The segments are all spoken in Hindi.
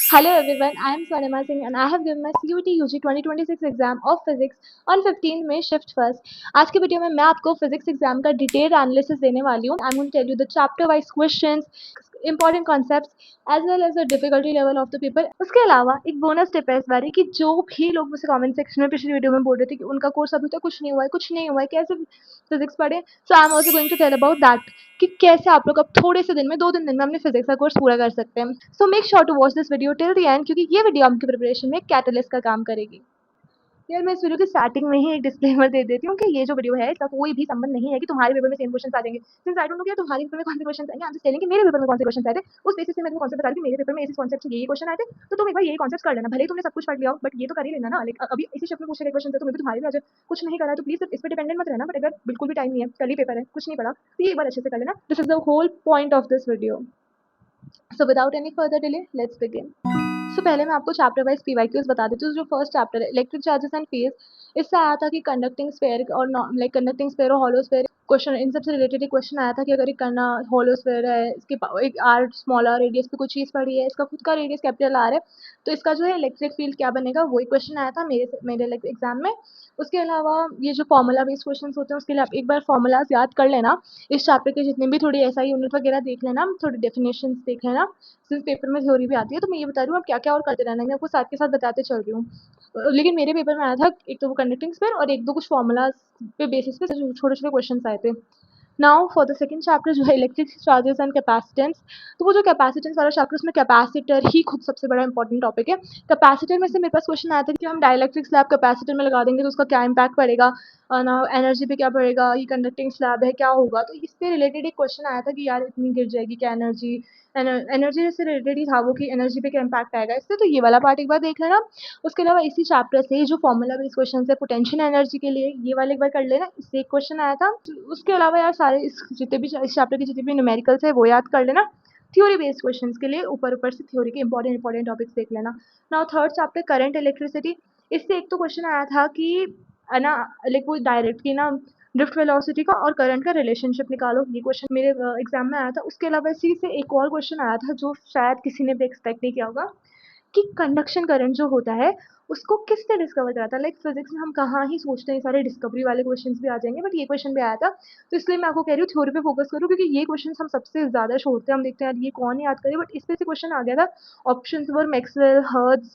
Hello everyone, I am Swarnima Singh and I have given my CUT UG 2026 exam of physics on 15th May shift first. आज की वीडियो में मैं आपको फिजिक्स एग्जाम का डिटेल एनालिसिस देने वाली हूँ. I'm going to tell you the chapter wise questions, important concepts as well as the difficulty level of the paper. उसके अलावा एक बोनस टिप है इस बारी कि जो भी लोग मुझे कमेंट सेक्शन में पिछली वीडियो में बोल रहे थे कि उनका कोर्स अभी तक कुछ नहीं हुआ है कैसे फिजिक्स पढ़े, so I am also going to tell about that कि कैसे आप लोग अब थोड़े से दिन में 2-3 दिन में अपने फिजिक्स का कोर्स पूरा कर सकते हैं. So make sure to watch this video till the end क्योंकि ये वीडियो आपकी प्रिपरेशन में कैटलिस्ट का काम करेगी. यार मैं इस वीडियो की स्टार्टिंग में ही एक डिस्क्लेमर दे देती हूँ कि ये जो वीडियो है इसका कोई भी संबंध नहीं है कि तुम्हारे पेपर में सेम क्वेश्चन आ जाएंगे. सिंस आई डोंट नो कि तुम्हारे पेपर में कौन से क्वेश्चन आएंगे, आई एम जस्ट टेलिंग कि मेरे पेपर में कौन से क्वेश्चन आए थे. उस बेसिस पे मैं तुमको कॉन्सेप्ट बता रही हूँ कि मेरे पेपर में ऐसे कॉन्सेप्ट से ये क्वेश्चन आए थे, तो तुम एक बार यही कॉन्सेप्ट कर लेना. भले ही तुमने सब कुछ पढ़ लिया हो बट ये तो कर ही लेना ना. लाइक अभी इसी शिफ्ट में पूछे गए क्वेश्चन थे तो मैं भी तुम्हारे भी आज कुछ नहीं करा है तो प्लीज इस पर डिपेंडेंट मत रहना. बट अगर बिल्कुल भी टाइम नहीं है, कल ही पेपर है, कुछ नहीं पढ़ा, तो ये एक बार अच्छे से कर लेना. This is the whole point of this video. So without any further delay let's begin. So पहले मैं आपको चैप्टर वाइज पीवाईक्यूज बता देती हूँ. जो फर्स्ट चैप्टर है इलेक्ट्रिक चार्जेस एंड फेज, इससे आया था कि कंडक्टिंग स्फेयर और लाइक कंडक्टिंग स्फेयर और हॉलो स्फेयर क्वेश्चन, इन सबसे रिलेटेड एक क्वेश्चन आया था कि अगर एक करना हॉलो स्फेयर है, इसके एक आर स्मॉलर रेडियस पे कुछ चीज़ पड़ी है, इसका खुद का रेडियस कैपिटल आर है, तो इसका जो है इलेक्ट्रिक फील्ड क्या बनेगा, वही क्वेश्चन आया था मेरे मेरे एग्जाम में. उसके अलावा ये जो फॉर्मूला बेस्ड क्वेश्चन होते हैं उसके लिए आप एक बार फॉर्मूलाज याद कर लेना. इस चैप्टर के जितने भी थोड़ी ऐसा यूनिट वगैरह देख लेना, थोड़ी डेफिनेशन देख लेना. सिंस पेपर में थ्योरी भी आती है तो मैं ये बता रही हूँ आप क्या क्या और करते रहना, मैं आपको साथ के साथ बताते चल रही हूँ. लेकिन मेरे पेपर में आया था एक तो वो कंडक्टिंग स्फीयर और एक दो कुछ फॉर्मूलाज पे बेसिस पे छोटे छोटे क्वेश्चन आए थे. Now for the second chapter जो है इलेक्ट्रिक चार्जेस एंड कैपेसिटेंस, तो वो जो कैपेसिटेंस वाला चैप्टर उसमें कैपेसिटर ही खुद सबसे बड़ा इंपॉर्टेंट टॉपिक है. कैपेसिटर में से मेरे पास क्वेश्चन आया था कि हम डाइलेक्ट्रिक स्लैब कैपेसिटर में लगा देंगे तो उसका क्या इम्पैक्ट पड़ेगा, ना एनर्जी पे क्या पड़ेगा, ये कंडक्टिंग स्लैब है क्या होगा. तो इससे रिलेटेड एक क्वेश्चन आया था कि यार इतनी गिर जाएगी क्या एनर्जी, एनर्जी से रिलेटेड ही था वो कि एनर्जी पे क्या इम्पैक्ट आएगा इससे. तो ये वाला पार्ट एक बार देख लेना. उसके अलावा इसी चैप्टर से जो फॉर्मूला बेस्ड क्वेश्चन है पोटेंशियल एनर्जी के लिए, ये वाला एक बार कर लेना, इससे एक क्वेश्चन आया था. उसके अलावा यार सारे जितने भी इस चैप्टर के जितने भी न्यूमेरिकल्स है वो याद कर लेना. थ्योरी बेस्ड क्वेश्चंस के लिए ऊपर ऊपर से थ्योरी के इंपॉर्टेंट टॉपिक्स देख लेना. Now third chapter current electricity, इससे एक तो क्वेश्चन आया था कि है ना, लाइक वो डायरेक्ट की ना ड्रिफ्ट वेलोसिटी का और करंट का रिलेशनशिप निकालो, ये क्वेश्चन मेरे एग्जाम में आया था. उसके अलावा इसी से एक और क्वेश्चन आया था जो शायद किसी ने भी एक्सपेक्ट नहीं किया होगा कि कंडक्शन करंट जो होता है उसको किसने डिस्कवर करा था. लाइक फिजिक्स में हम कहाँ ही सोचते हैं सारे डिस्कवरी वाले क्वेश्चंस भी आ जाएंगे, बट ये क्वेश्चन भी आया था. तो इसलिए मैं आपको कह रही हूँ थ्योरी पे फोकस करो क्योंकि ये क्वेश्चन हम सबसे ज्यादा छोड़ते हैं, हम देखते हैं यार ये कौन याद करे, बट इसमें से क्वेश्चन आ गया था. Option were Maxwell, hertz,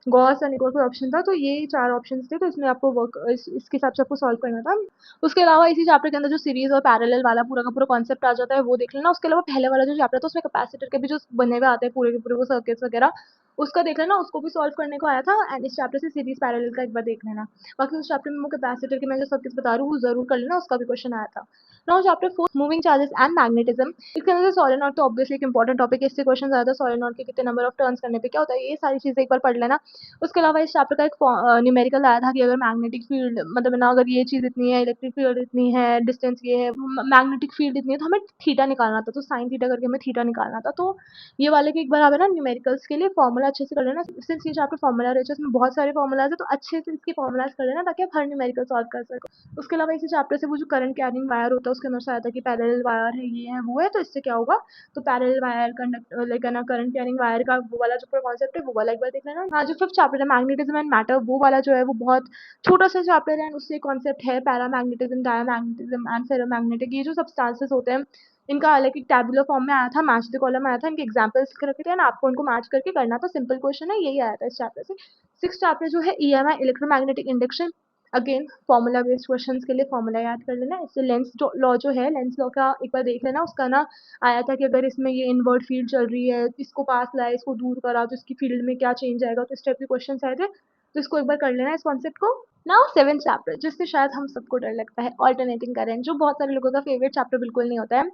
Gauss and एक और कोई ऑप्शन था, तो ये चार ऑप्शन थे. तो इसमें आपको वर्क इसके हिसाब से आपको सॉल्व करना था. उसके अलावा इसी चैप्टर के अंदर जो सीरीज और पैरेलल वाला पूरा का पूरा कॉन्सेप्ट आ जाता है वो देख लेना. उसके अलावा पहले वाला जो चैप्टर था उसमें कैपेसिटर के भी जो बने हुए आते हैं पूरे के पूरे वो सर्किट्स वगैरह, उसका देख लेना, उसको भी सॉल्व करने को आया था. एंड इस चैप्टर से सीरीज पैरेलल का एक बार देख लेना. बाकी उस चैप्टर में कैपेसिटर के मैं जो सर्किट्स बता रही हूँ वो जरूर कर लेना, उसका भी क्वेश्चन आया था. Now chapter 4 moving charges and magnetism, इसके अंदर सोलेनॉइड तो ऑब्वियसली एक इंपॉर्टेंट टॉपिक है, इससे क्वेश्चन आया था सोलेनॉइड के कितने नंबर ऑफ टर्न्स करने पे क्या होता है, ये सारी चीजें एक बार पढ़ लेना. उसके अलावा इस चैप्टर का एक न्यूमेरिकल आया था कि अगर मैग्नेटिक फील्ड मतलब ना अगर ये चीज इतनी है, इलेक्ट्रिक फील्ड इतनी है, डिस्टेंस ये है, मैग्नेटिक फील्ड इतनी है, तो हमें थीटा निकालना था, तो साइन थीटा करके हमें थीटा निकालना था. तो ये वाले के एक बार आवे ना न्यूमेरिकल्स के लिए फॉर्मूला अच्छे से कर लेना. सिंस ये चैप्टर फॉर्मूला रहे इसमें बहुत सारे फॉर्मूलाज है तो अच्छे से इसके फॉर्मूलाज कर लेना ताकि आप हर न्यूमेरिकल सॉल्व कर सको. उसके अलावा इसी चैप्टर से वो जो करंट कैरिंग वायर होता है उसके अंदर से आया था कि पैरेलल वायर है, ये है वो है, तो इससे क्या होगा, तो पैरेलल वायर कंडक्ट लाइक ना करंट कैरिंग वायर का वो वाला जो पूरा कॉन्सेप्ट है वो वाला एक बार देख लेना. हाँ जो फिफ्थ चैप्टर है मैग्नेटिज्म एंड मैटर, वो वाला जो है वो बहुत छोटा सा चैप्टर है. उससे कॉन्सेप्ट है पैरामैग्नेटिज्म, डायमैग्नेटिज्म एंड फेरोमैग्नेटिक, ये जो सब्सटेंसेस होते हैं इनका अलग एक टैबुलर फॉर्म में आया था, मैच द कॉलम आया था, इनके एग्जांपल्स लिख रखे थे ना, आपको उनको मैच करके करना था. सिंपल क्वेश्चन है, यही आया था इस चैप्टर से. सिक्स चैप्टर जो है EMI electromagnetic induction, again formula based questions के लिए फॉर्मूला याद कर लेना. इससे लेंस जो लॉ जो है लेंस लॉ का एक बार देख लेना. उसका ना आया था कि अगर इसमें ये इनवर्ट फील्ड चल रही है, इसको पास लाए, इसको दूर करा तो इसकी फील्ड में क्या चेंज आएगा, तो इस टाइप के क्वेश्चन आए थे. तो इसको एक बार कर लेना इस कॉन्सेप्ट को. नाउ सेवन चैप्टर जिससे शायद हम सबको डर लगता है, ऑल्टरनेटिंग करंट, जो बहुत सारे लोगों का फेवरेट चैप्टर बिल्कुल नहीं होता है.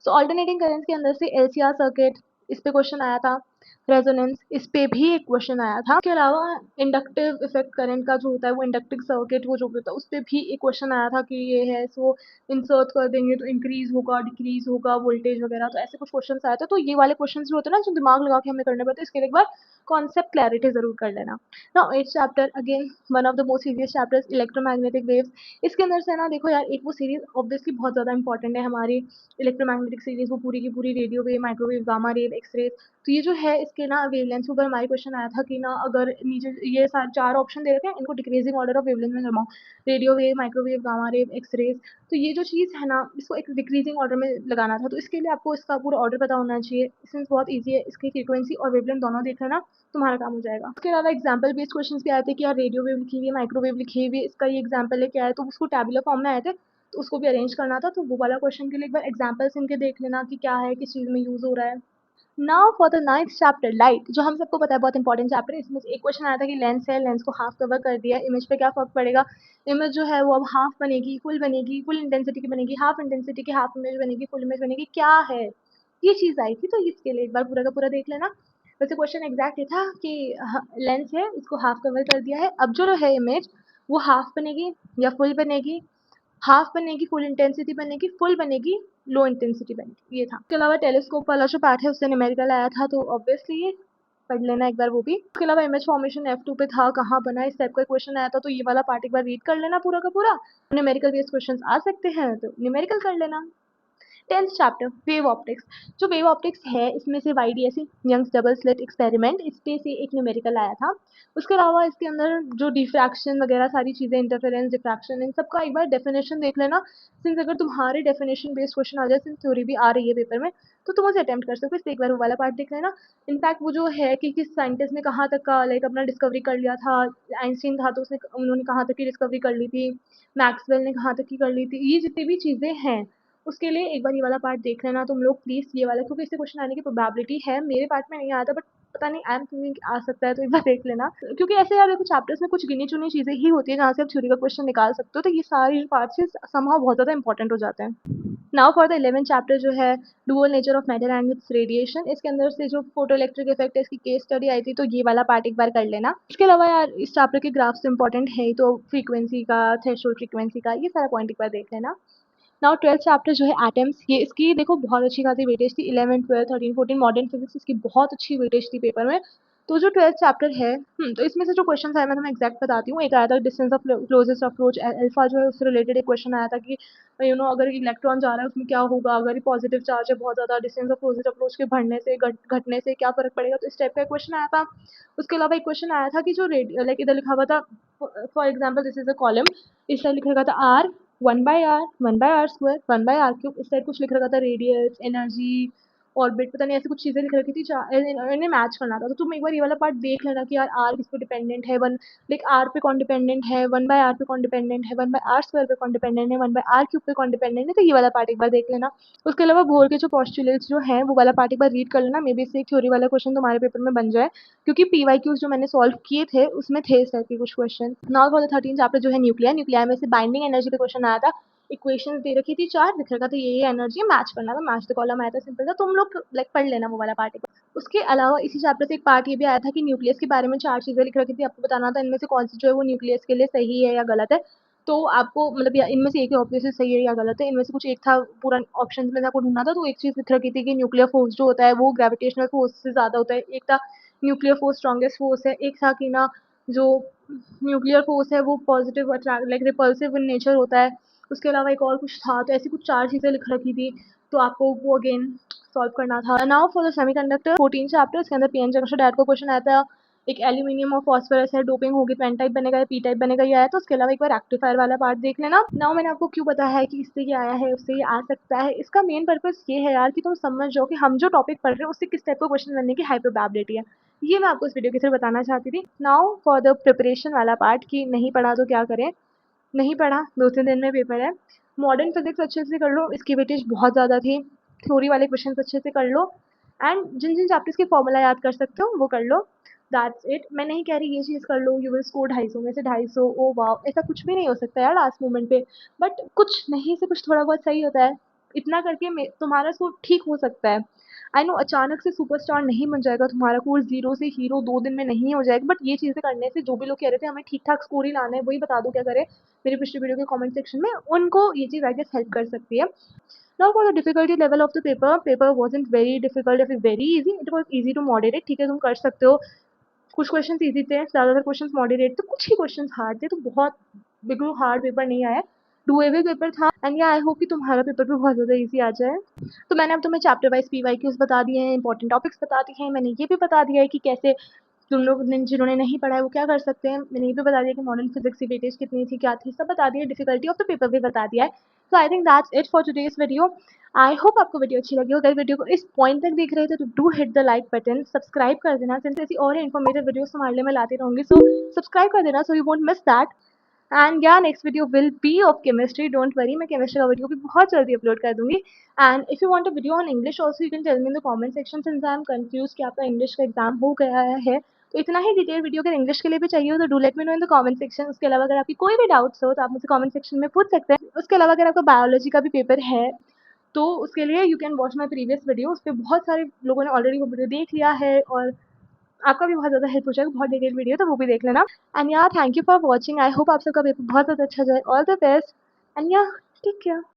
सो ऑल्टरनेटिंग करंट के अंदर से एलसीआर सर्किट, इस पे क्वेश्चन आया था. रेजोनेंस, इस पे भी एक क्वेश्चन आया था. इसके अलावा इंडक्टिव इफेक्ट करंट का जो होता है वो इंडक्टिव सर्किट वो जो होता है उस पे भी एक क्वेश्चन आया था कि ये है, सो इंसर्ट कर देंगे तो इंक्रीज होगा डिक्रीज होगा वोल्टेज वगैरह, तो ऐसे कुछ क्वेश्चन आए थे. तो ये वाले क्वेश्चन जो होते हैं ना जो दिमाग लगा के हमें करने पड़ते हैं, इसके लिए एक बार कॉन्सेप्ट क्लैरिटी जरूर कर लेना. Now at chapter again one of the most serious chapters electromagnetic waves. इसके अंदर से ना देखो यार एक वो सीरीज ऑब्वियसली बहुत ज्यादा इंपॉर्टेंट है हमारी इलेक्ट्रोमैग्नेटिक सीरीज, वो पूरी की पूरी रेडियो वेव, माइक्रोवेव, गामा रेव, एक्स रे. तो ये जो है है इसके ना वेवलेंथ के ऊपर हमारे क्वेश्चन आया था कि ना अगर नीचे ये चार ऑप्शन दे रखे हैं, इनको डिक्रीजिंग ऑर्डर ऑफ वेवलेंथ में घुमाओ, रेडियो वेव, माइक्रोवेव, गामा रेव, एक्स रेज। तो ये जो चीज़ है ना, इसको एक डिक्रीजिंग ऑर्डर में लगाना था, तो इसके लिए आपको इसका पूरा ऑर्डर पता होना चाहिए। सिंस बहुत ईजी है, इसकी फ्रीक्वेंसी और वेवलेंथ दोनों देख लेना, तुम्हारा काम हो जाएगा। उसके अलावा एग्जाम्पल बेस्ड क्वेश्चन भी आए थे कि यार रेडियो वेव लिखी हुई है, माइक्रोवेव लिखी हुई है, इसका ये एग्जाम्पल लेके आए, तो उसको टैबुलर फॉर्म में आए थे, तो उसको भी अरेंज करना था। तो वो वाला क्वेश्चन के लिए एक बार एग्जाम्पल्स इनके देख लेना कि क्या है, किस चीज़ में यूज़ हो रहा है। Now for the ninth chapter light, जो हम सबको पता है बहुत इंपॉर्टेंट चैप्टर है। इसमें एक क्वेश्चन आया था कि लेंस है, लेंस को हाफ कवर कर दिया, इमेज पे क्या फर्क पड़ेगा। इमेज जो है वो अब हाफ बनेगी, फुल बनेगी, फुल इंटेंसिटी की बनेगी, हाफ इंटेंसिटी की हाफ इमेज बनेगी, फुल इमेज बनेगी, क्या है ये चीज़ आई थी। तो इसके लिए एक बार पूरा का पूरा देख लेना। वैसे क्वेश्चन एग्जैक्ट ये था कि लेंस है, इसको हाफ कवर कर दिया है, अब जो है इमेज वो हाफ बनेगी या फुल बनेगी, हाफ बनेगी, फुल इंटेंसिटी बनेगी, फुल बनेगी, लो इंटेंसिटी बनेगी, ये था। इसके अलावा टेलीस्कोप वाला जो पार्ट है उससे न्यूमेरिकल आया था, तो ऑब्वियसली ये पढ़ लेना एक बार वो भी। उसके अलावा इमेज फॉर्मेशन F2 पे था, कहाँ बना, इस टाइप का क्वेश्चन आया था, तो ये वाला पार्ट एक बार रीड कर लेना पूरा का पूरा। न्यूमेरिकल बेस्ड क्वेश्चन आ सकते हैं तो न्यूमेरिकल कर लेना। 10th chapter wave optics. जो वेव ऑप्टिक्स है इसमें से YDSC Young's double slit experiment, इस पे से एक न्यूमेरिकल आया था। उसके अलावा इसके अंदर जो डिफ्रैक्शन वगैरह सारी चीज़ें, इंटरफेरेंस, डिफ्रैक्शन, इन सबका एक बार डेफिनेशन देख लेना। सिंस अगर तुम्हारे डेफिनेशन बेस्ड क्वेश्चन आ जाए, सिंस थ्योरी भी आ रही है पेपर में, तो तुम उसे अटेम्प्ट कर सकते हो। इसलिए एक बार वो वाला पार्ट देख लेना। इनफैक्ट वो जो है कि किस साइंटिस्ट ने कहाँ तक का लाइक अपना डिस्कवरी कर लिया था। आइंस्टीन था तो उसने उन्होंने कहाँ तक की डिस्कवरी कर ली थी, मैक्सवेल ने कहाँ तक की कर ली थी, ये जितनी भी चीज़ें हैं उसके लिए एक बार ये वाला पार्ट देख लेना तुम लोग प्लीज, ये वाला, क्योंकि इससे क्वेश्चन आने की प्रोबेबिलिटी है। मेरे पार्ट में नहीं आया था बट पता नहीं, आई एम थिंकिंग आ सकता है, तो एक बार देख लेना। क्योंकि ऐसे यार कुछ चैप्टर्स में कुछ गिनी चुनी चीजें ही होती है जहाँ से आप थ्योरी का क्वेश्चन निकाल सकते हो, तो ये सारी पार्ट्स समहाउ बहुत ज्यादा इंपॉर्टेंट हो जाते हैं। Now for the 11th chapter जो है dual nature of matter and it's radiation, इसके अंदर से जो फोटो इलेक्ट्रिक इफेक्ट है इसकी केस स्टडी आई थी, तो ये वाला पार्ट एक बार कर लेना। इसके अलावा यार इस चैप्टर के ग्राफ से इंपॉर्टेंट है ही, तो फ्रीक्वेंसी का, थ्रेशोल्ड फ्रीक्वेंसी का, ये सारा पॉइंट एक बार देख लेना। नाउ 12th चैप्टर जो है एटम्स, ये इसकी देखो बहुत अच्छी खासी वेटेज थी। 11, 12, 13, 14 मॉडर्न फिजिक्स, इसकी बहुत अच्छी वेटेज थी पेपर में। तो जो 12th चैप्टर है, तो इसमें से जो क्वेश्चन आए मैं तुम्हें एग्जैक्ट बताती हूँ। एक आया था distance of closest approach alpha, जो है उससे रिलेटेड एक क्वेश्चन आया था कि अगर इलेक्ट्रॉन जा रहा है उसमें क्या होगा, अगर ये पॉजिटिव चार्ज है बहुत ज्यादा, डिस्टेंस ऑफ क्लोजेस्ट अप्रोच के बढ़ने से घटने से क्या फर्क पड़ेगा, तो इस टाइप का क्वेश्चन आया था। उसके अलावा एक क्वेश्चन आया था कि जो लाइक इधर लिखा हुआ था, for example this is a column, इस साइड लिखा हुआ था R, 1/r, 1/r square, 1/r cube, इस साइड कुछ लिख रखा था रेडियस, एनर्जी, ऑर्बिट, पता नहीं ऐसी कुछ चीजें लिख रखी थी। इन्हें मैच करना था, तो तुम एक बार ये वाला पार्ट देख लेना कि यार आर किस पे डिपेंडेंट है, वन लाइक आर पे कौन डिपेंडेंट है, 1/r पे कौन डिपेंडेंट है, 1/r स्क्वायर पे कौन डिपेंडेंट है, 1/r क्यूब पे कौन डिपेंडेंट है, तो ये वाला पार्ट एक बार देख लेना। उसके अलावा बोर के जो पॉस्टुलेट्स जो हैं वो वाला पार्ट एक बार रीड कर लेना, मे बी इससे एक थ्योरी वाला क्वेश्चन तुम्हारे पेपर में बन जाए, क्योंकि PYQs जो मैंने सॉल्व किए थे उसमें थे इस टाइप के कुछ question. Now for the 13 chapter जो है न्यूक्लियर, न्यूक्लियर में से बाइंडिंग एनर्जी पे क्वेश्चन आया था। इक्वेशंस दे रखी थी चार, लिख रखा था ये एनर्जी, मैच करना था, मैच द कॉलम आया था, सिंपल था, तुम लोग लाइक पढ़ लेना वो वाला पार्ट। उसके अलावा इसी चैप्टर से एक पार्ट ये भी आया था कि न्यूक्लियस के बारे में चार चीजें लिख रखी थी, आपको बताना था इनमें से कौन सी जो है वो न्यूक्लियस के लिए सही है या गलत है। तो आपको मतलब इनमें से एक ही ऑब्वियसली सही है या गलत है, इनमें से कुछ एक था, पूरा ऑप्शन में से आपको ढूंढना था। तो एक चीज लिख रखी थी कि न्यूक्लियर फोर्स जो होता है वो ग्रेविटेशनल फोर्स से ज्यादा होता है, एक था न्यूक्लियर फोर्स स्ट्रॉन्गेस्ट फोर्स है, एक था कि ना जो न्यूक्लियर फोर्स है वो positive like repulsive in nature होता है। उसके अलावा एक और कुछ था, तो ऐसी कुछ चार चीजें लिख रखी थी, तो आपको वो अगेन सॉल्व करना था। Now for the semiconductor 14 chapter, इसके अंदर पीएन जंक्शन डायरेक्ट को क्वेश्चन आया था। एक एल्यूमिनियम और फॉस्फोरस है, डोपिंग होगी तो एन टाइप बनेगा या पी टाइप बनेगा, ये आया। तो उसके अलावा एक बार रेक्टिफायर वाला पार्ट देख लेना। नाउ मैंने आपको क्यों बताया है कि इससे ये आया है उससे ये आ सकता है, इसका मेन पर्पस ये है यार कि तुम समझ जाओ कि हम जो टॉपिक पढ़ रहे हैं उससे किस टाइप का क्वेश्चन बनने की हाई प्रोबेबिलिटी है। ये मैं आपको इस वीडियो के थ्रू बताना चाहती थी। नाउ फॉर द प्रिपरेशन वाला पार्ट, कि नहीं पढ़ा तो क्या करें, नहीं पढ़ा, 2-3 दिन में पेपर है, मॉडर्न फिजिक्स अच्छे से कर लो, इसकी वेटेज बहुत ज़्यादा थी, थ्योरी वाले क्वेश्चन अच्छे से कर लो, एंड जिन जिन चैप्टर्स के फॉर्मूला याद कर सकते हो वो कर लो। That's it. मैं नहीं कह रही ये चीज़ कर लो, यू विल स्कोर 250 में से 250, ओ वाओ, ऐसा कुछ भी नहीं हो सकता यार लास्ट मोमेंट पे, बट कुछ नहीं से कुछ थोड़ा बहुत सही होता है, इतना करके तुम्हारा स्कोर ठीक हो सकता है। आई नो अचानक से सुपरस्टार नहीं बन जाएगा तुम्हारा कोर्स, जीरो से हीरो 2 दिन में नहीं हो जाएगा, बट ये चीज़ें करने से जो भी लोग कह रहे थे हमें ठीक ठाक स्कोर ही लाना है, वही बता दो क्या करें मेरी पिछली वीडियो के कमेंट सेक्शन में, उनको ये चीज़ आई गेस हेल्प कर सकती है। Now for the difficulty level of the paper, paper wasn't very difficult या फिर very easy, it was easy to moderate, ठीक है तुम कर सकते हो। कुछ क्वेश्चंस इजी थे, ज़्यादातर क्वेश्चंस मॉडरेट थे, कुछ ही क्वेश्चंस हार्ड थे, तो बहुत बिल्कुल हार्ड पेपर नहीं आया। डूएबल पेपर था एंड या आई होप कि तुम्हारा पेपर भी बहुत ज़्यादा ईज़ी आ जाए। तो मैंने अब तुम्हें चैप्टर वाइज़ पीवाईक्यूज़ बता दिए हैं, इंपॉर्टेंट टॉपिक्स बता दिए हैं, मैंने ये भी बता दिया है कि कैसे तुम लोग ने जिन्होंने नहीं पढ़ा है वो क्या कर सकते हैं। मैंने ये भी बता दिया कि मॉडर्न फिज़िक्स की वेटेज कितनी थी, क्या थी, सब बता दिया, डिफ़िकल्टी ऑफ द पेपर भी बता दिया है। So I think that's it for today's video. I hope आपको वीडियो अच्छी लगी हो। अगर वीडियो को इस पॉइंट तक देख रहे थे तो do hit the like button, subscribe कर देना सिंस ऐसी और इन्फॉर्मेटिव वीडियोज़ तुम्हारे लिए मैं लाती रहूँगी। सो सब्सक्राइब कर देना so you won't miss that. And या next video will be of chemistry, don't worry, मैं केमिस्ट्री का वीडियो भी बहुत जल्दी अपलोड कर दूंगी। And if you want a video on English also you can tell me in the comment section since I am confuse कि आपका इंग्लिश का एग्जाम हो गया है। तो इतना ही डिटेल वीडियो अगर इंग्लिश के लिए भी चाहिए हो तो do let me know in the comment section. उसके अलावा अगर आपकी कोई भी डाउट्स हो तो आप मुझे कमेंट सेक्शन में पूछ सकते हैं। उसके अलावा अगर आपका बायोलॉजी का भी पेपर है तो उसके लिए you can watch my previous video, उस पर बहुत सारे लोगों ने ऑलरेडी वो वीडियो देख लिया है और आपका भी बहुत ज़्यादा हेल्प हो जाएगा, बहुत डिटेल वीडियो तो वो भी देख लेना। एंड या thank you for watching, I hope आप सबका पेपर बहुत ज़्यादा अच्छा जाए, ऑल द बेस्ट एंड या टेक केयर।